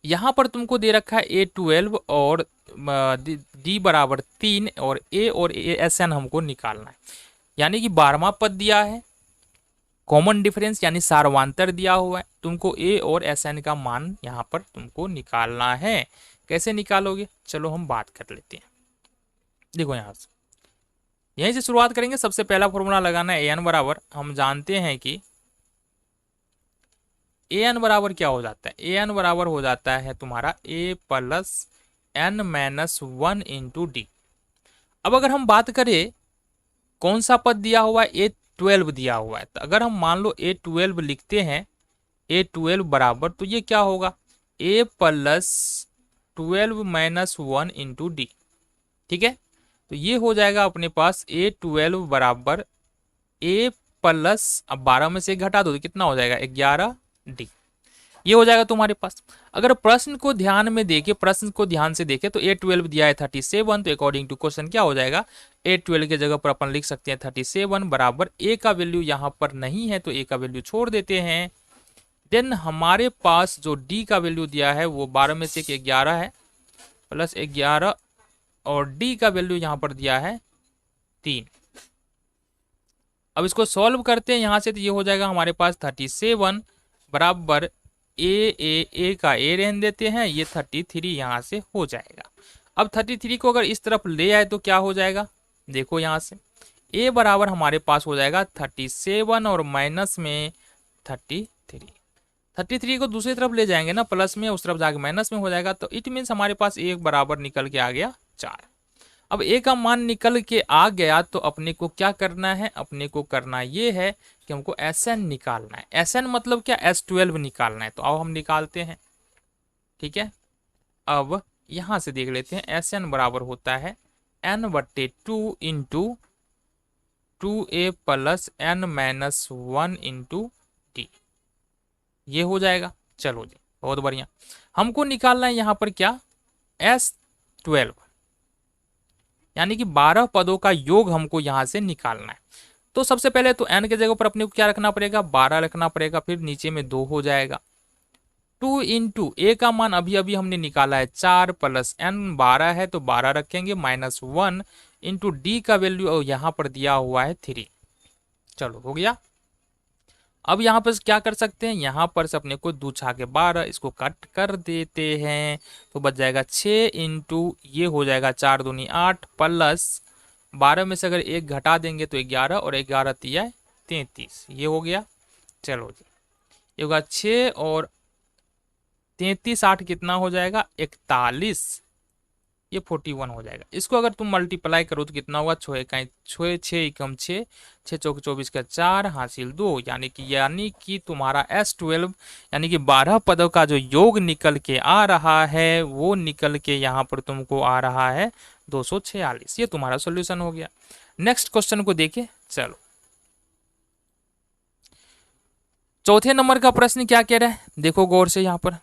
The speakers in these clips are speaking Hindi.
यहाँ पर तुमको दे रखा है A12 और D बराबर 3 और A और SN हमको निकालना है। यानी कि 12वां पद दिया है, कॉमन डिफरेंस यानी सारवांतर दिया हुआ है, तुमको A और SN का मान यहाँ पर तुमको निकालना है। कैसे निकालोगे, चलो हम बात कर लेते हैं। देखो यहाँ से यहीं से शुरुआत करेंगे। सबसे पहला फॉर्मूला लगाना है AN बराबर, हम जानते हैं कि AN बराबर क्या हो जाता है, AN बराबर हो जाता है तुम्हारा A plus N minus 1 into D. अब अगर हम बात करें कौन सा पद दिया हुआ है, A12 दिया हुआ है, तो अगर हम मान लो A12 लिखते हैं, A12 बराबर, तो ये क्या होगा, A plus 12 minus 1 into D. ठीक है, तो ये हो जाएगा अपने पास A12 बराबर A प्लस, अब 12 में से घटा दो तो कितना हो जाएगा 11 डी। ये हो जाएगा तुम्हारे पास। अगर प्रश्न को ध्यान में देखे, प्रश्न को ध्यान से देखे तो A12 दिया है 37, तो अकॉर्डिंग टू क्वेश्चन क्या हो जाएगा, A12 के जगह पर अपन लिख सकते हैं 37 बराबर A का वैल्यू यहाँ पर नहीं है तो A का वैल्यू छोड़ देते हैं। देन हमारे पास जो D का वैल्यू दिया है वो 12 में से 11 है, प्लस 11 और D का वैल्यू यहाँ पर दिया है 3। अब इसको सॉल्व करते हैं यहाँ से, तो ये हो जाएगा हमारे पास 37 बराबर ए का ए रहने देते हैं, ये 33 यहाँ से हो जाएगा। अब 33 को अगर इस तरफ ले आए तो क्या हो जाएगा, देखो यहाँ से ए बराबर हमारे पास हो जाएगा 37 और माइनस में 33 को दूसरी तरफ ले जाएंगे ना, प्लस में, उस तरफ जाके माइनस में हो जाएगा, तो इट मीन्स हमारे पास ए बराबर निकल के आ गया 4। अब ए का मान निकल के आ गया तो अपने को क्या करना है, अपने को करना ये है कि हमको SN निकालना है। SN मतलब क्या, S12 निकालना है। तो अब हम निकालते हैं। ठीक है, अब यहां से देख लेते हैं। SN बराबर होता है N/2 into 2A plus N minus 1 into D. ये हो जाएगा। चलो जी, बहुत बढ़िया। हमको निकालना है यहाँ पर क्या, S12 यानी कि 12 पदों का योग हमको यहां से निकालना है। तो सबसे पहले तो n के जगह पर अपने को क्या रखना पड़ेगा, 12 रखना पड़ेगा, फिर नीचे में 2 हो जाएगा। 2 इंटू ए का मान अभी अभी हमने निकाला है 4 प्लस n 12 है तो 12 रखेंगे, माइनस 1 इंटू डी का वैल्यू यहां पर दिया हुआ है 3। चलो हो गया। अब यहाँ पर क्या कर सकते हैं, यहाँ पर से अपने को 2 छाके 12, इसको कट कर देते हैं तो बच जाएगा 6 इंटू, ये हो जाएगा 4 दूनी 8 प्लस 12 में से अगर 1 घटा देंगे तो 11 और 11 तिया 33, ये हो गया। चलो जी, ये होगा 6 और 33 8 कितना हो जाएगा 41, ये 41 हो जाएगा। इसको अगर तुम मल्टीप्लाई करो तो कितना होगा, 6 कम 6 चौक 24 का 4 हासिल 2, यानी कि तुम्हारा S12 यानी कि 12 पदों का जो योग निकल के आ रहा है वो निकल के यहाँ पर तुमको आ रहा है 246। ये तुम्हारा सॉल्यूशन हो गया। नेक्स्ट क्वेश्चन को देखे। चलो चौथे नंबर का प्रश्न क्या कह रहा है, देखो गौर से। यहाँ पर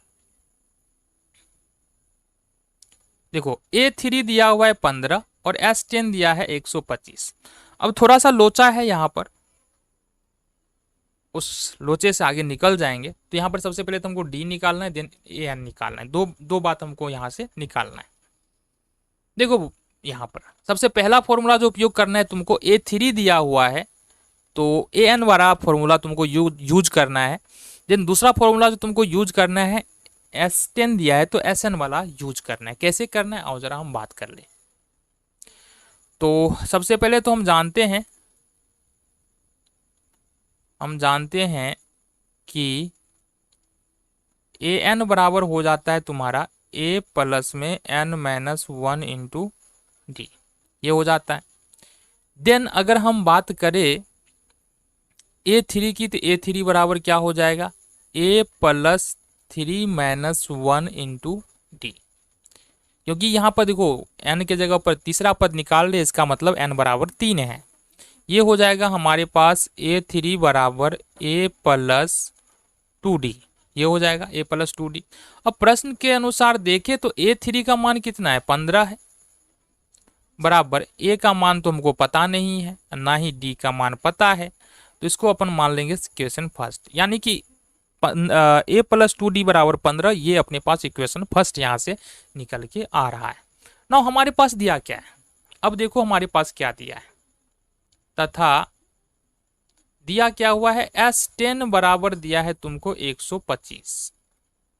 देखो A3 दिया हुआ है 15 और S10 दिया है 125। अब थोड़ा सा लोचा है यहाँ पर, उस लोचे से आगे निकल जाएंगे। तो यहाँ पर सबसे पहले तो हमको D निकालना है, देन AN निकालना है। दो बात हमको यहाँ से निकालना है। देखो यहाँ पर सबसे पहला फॉर्मूला जो उपयोग करना है तुमको, A3 दिया हुआ है तो AN वाला फॉर्मूला तुमको यूज करना है। देन दूसरा फॉर्मूला जो तुमको यूज करना है, S10 दिया है तो SN वाला यूज करना है। कैसे करना है आओ जरा हम बात कर ले। तो सबसे पहले तो हम जानते हैं कि AN बराबर हो जाता है तुम्हारा A प्लस में N माइनस 1 इंटू डी, ये हो जाता है। देन अगर हम बात करें A3 की, तो A3 बराबर क्या हो जाएगा, A plus 3 minus 1 into D, क्योंकि यहाँ पर देखो n के जगह पर तीसरा पद निकाल ले, इसका मतलब n बराबर 3 है। ये हो जाएगा हमारे पास A3 बराबर A प्लस 2D, ये हो जाएगा A प्लस 2D। अब प्रश्न के अनुसार देखें तो A3 का मान कितना है, 15 है, बराबर A का मान तो हमको पता नहीं है, ना ही D का मान पता है, तो इसको अपन मान लेंगे क्वेश्चन फर्स्ट। यानी कि ए प्लस 2d बराबर 15, ये अपने पास इक्वेशन फर्स्ट यहाँ से निकल के आ रहा है। ना हमारे पास दिया क्या है, अब देखो हमारे पास क्या दिया है, तथा दिया क्या हुआ है, S10 बराबर दिया है तुमको 125,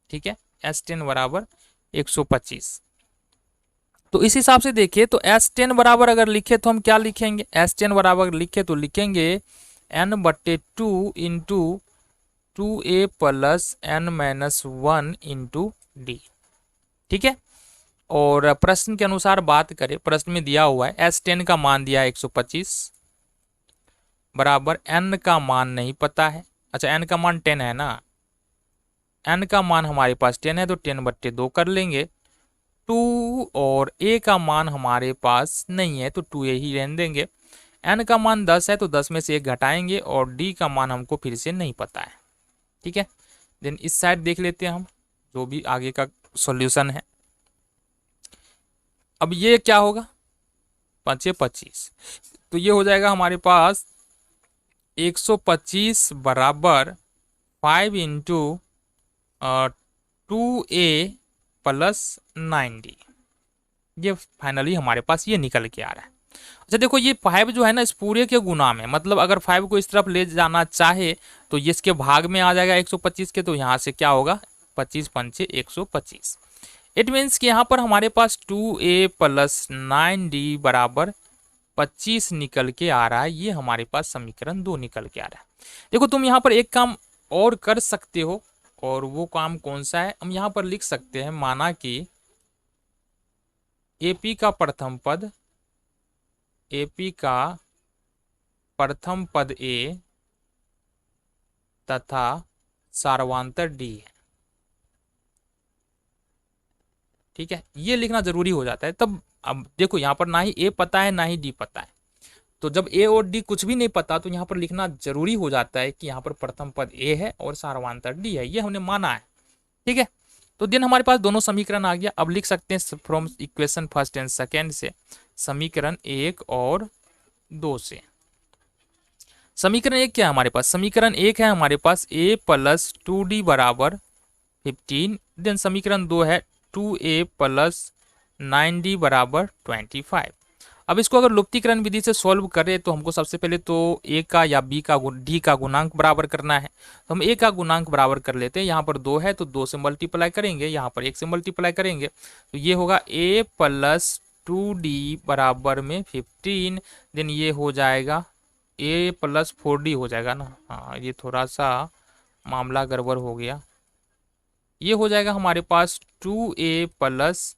ठीक है, S10 बराबर 125। तो इस हिसाब से देखिए तो S10 बराबर अगर लिखे तो हम क्या लिखेंगे, S10 बराबर लिखे तो लिखेंगे n/2 into 2a plus n-1 into D, ठीक है। और प्रश्न के अनुसार बात करें, प्रश्न में दिया हुआ है S10 का मान दिया है 125 बराबर n का मान नहीं पता है, अच्छा n का मान 10 है ना, n का मान हमारे पास 10 है तो 10/2 कर लेंगे, 2 और a का मान हमारे पास नहीं है तो 2a ही रहने देंगे, n का मान 10 है तो 10 में से 1 घटाएंगे और d का मान हमको फिर से नहीं पता है, ठीक है। देन इस साइड देख लेते हैं हम जो भी आगे का सॉल्यूशन है। अब ये क्या होगा, 5 25, तो ये हो जाएगा हमारे पास 125 बराबर 5 इंटू 2a प्लस 9d, ये फाइनली हमारे पास ये निकल के आ रहा है। अच्छा देखो ये 5 जो है ना इस पूरे के गुना में, मतलब अगर 5 को इस तरफ ले जाना चाहे तो ये इसके भाग में आ जाएगा 125 के, तो यहाँ से क्या होगा 25 पंचे 125। इट मीन्स कि यहाँ पर हमारे पास 2a प्लस 9d बराबर 25 निकल के आ रहा है, ये हमारे पास समीकरण 2 निकल के आ रहा है। देखो तुम यहाँ पर एक काम और कर सकते हो, और वो काम कौन सा है, हम यहाँ पर लिख सकते हैं, माना कि AP का प्रथम पद, AP का प्रथम पद A तथा सार्वंतर D है, ठीक है, ये लिखना जरूरी हो जाता है। तब अब देखो यहाँ पर ना ही A पता है ना ही D पता है, तो जब A और D कुछ भी नहीं पता तो यहाँ पर लिखना जरूरी हो जाता है कि यहाँ पर प्रथम पद A है और सार्वंतर D है, ये हमने माना है, ठीक है। तो देन हमारे पास दोनों समीकरण आ गया। अब लिख सकते हैं from equation first and second से समीकरण 1 और 2 से। समीकरण 1 क्या है हमारे पास, समीकरण 1 है हमारे पास a प्लस 2d बराबर 15, देन समीकरण 2 है 2a प्लस 9d बराबर 25। अब इसको अगर लुप्तीकरण विधि से सॉल्व करें तो हमको सबसे पहले तो a का या b का d का गुणांक बराबर करना है, तो हम a का गुणांक बराबर कर लेते हैं। यहाँ पर 2 है तो 2 से मल्टीप्लाई करेंगे, यहाँ पर 1 से मल्टीप्लाई करेंगे, तो ये होगा a प्लस 2d बराबर में 15, देन ये हो जाएगा a प्लस 4d हो जाएगा ना, हाँ ये थोड़ा सा मामला गड़बड़ हो गया, ये हो जाएगा हमारे पास 2a प्लस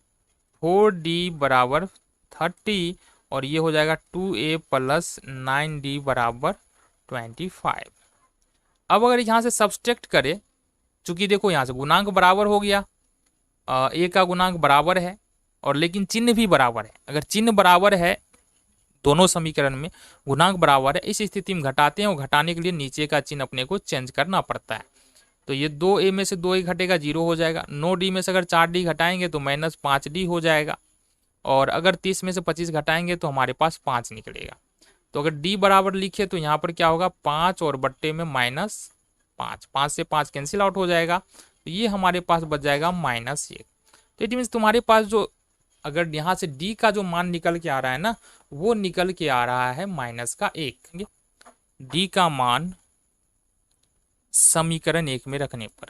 4d बराबर 30 और ये हो जाएगा 2a प्लस 9d बराबर 25। अब अगर यहाँ से सब्सट्रैक्ट करें, चूंकि देखो यहाँ से गुणांक बराबर हो गया, a का गुणांक बराबर है और लेकिन चिन्ह भी बराबर है, अगर चिन्ह बराबर है दोनों समीकरण में गुणांक बराबर है, इस स्थिति में घटाते हैं और घटाने के लिए नीचे का चिन्ह अपने को चेंज करना पड़ता है। तो ये 2a में से 2a घटेगा 0 हो जाएगा, 9d में से अगर 4d घटाएंगे तो माइनस 5d हो जाएगा, और अगर 30 में से 25 घटाएंगे तो हमारे पास 5 निकलेगा। तो अगर d बराबर लिखे तो यहाँ पर क्या होगा 5 और बट्टे में -5, 5 से 5 कैंसिल आउट हो जाएगा, तो ये हमारे पास बच जाएगा -1। तो इट मीन्स तुम्हारे पास जो अगर यहाँ से d का जो मान निकल के आ रहा है ना वो निकल के आ रहा है -1। d का मान समीकरण 1 में रखने पर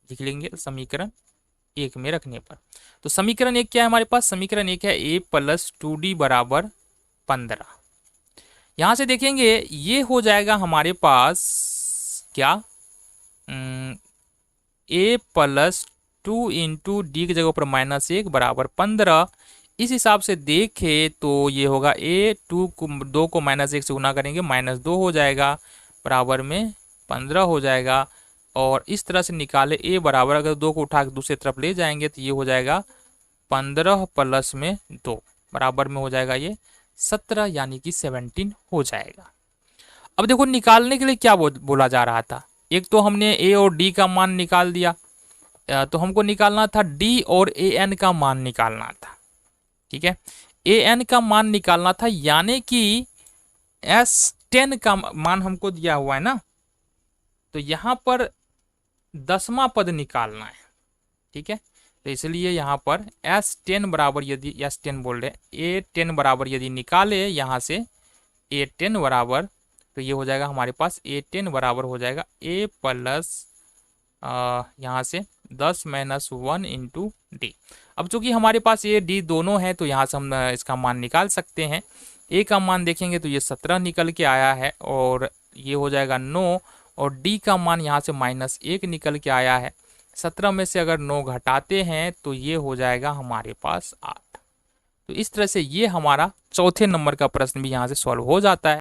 लिख लेंगे, समीकरण 1 में रखने पर। तो समीकरण 1 क्या है हमारे पास, समीकरण 1 है a प्लस 2d बराबर 15। यहां से देखेंगे ये हो जाएगा हमारे पास क्या, a प्लस 2 इंटू डी की जगह पर -1 बराबर 15। इस हिसाब से देखे तो ये होगा a 2 को -1 से गुना करेंगे -2 हो जाएगा बराबर में 15 हो जाएगा, और इस तरह से निकाले a बराबर अगर 2 को उठा के दूसरी तरफ ले जाएंगे तो ये हो जाएगा 15 प्लस में 2 बराबर में हो जाएगा ये 17, यानी कि 17 हो जाएगा। अब देखो निकालने के लिए क्या बोला जा रहा था, एक तो हमने a और d का मान निकाल दिया, तो हमको निकालना था d और an का मान निकालना था, ठीक है, an का मान निकालना था, यानी कि S10 का मान हमको दिया हुआ है ना, तो यहाँ पर 10वां पद निकालना है। ठीक है, तो इसलिए यहाँ पर S10 बराबर, यदि S10 बोल रहे A10 बराबर यदि निकाले यहाँ से A10 बराबर, तो ये हो जाएगा हमारे पास A10 बराबर हो जाएगा A प्लस यहाँ से 10 माइनस 1 इंटू डी। अब चूंकि हमारे पास ये डी दोनों है तो यहाँ से हम इसका मान निकाल सकते हैं। ए का मान देखेंगे तो ये 17 निकल के आया है और ये हो जाएगा 9, और डी का मान यहाँ से -1 निकल के आया है। 17 में से अगर 9 घटाते हैं तो ये हो जाएगा हमारे पास 8। तो इस तरह से ये हमारा चौथे नंबर का प्रश्न भी यहाँ से सॉल्व हो जाता है।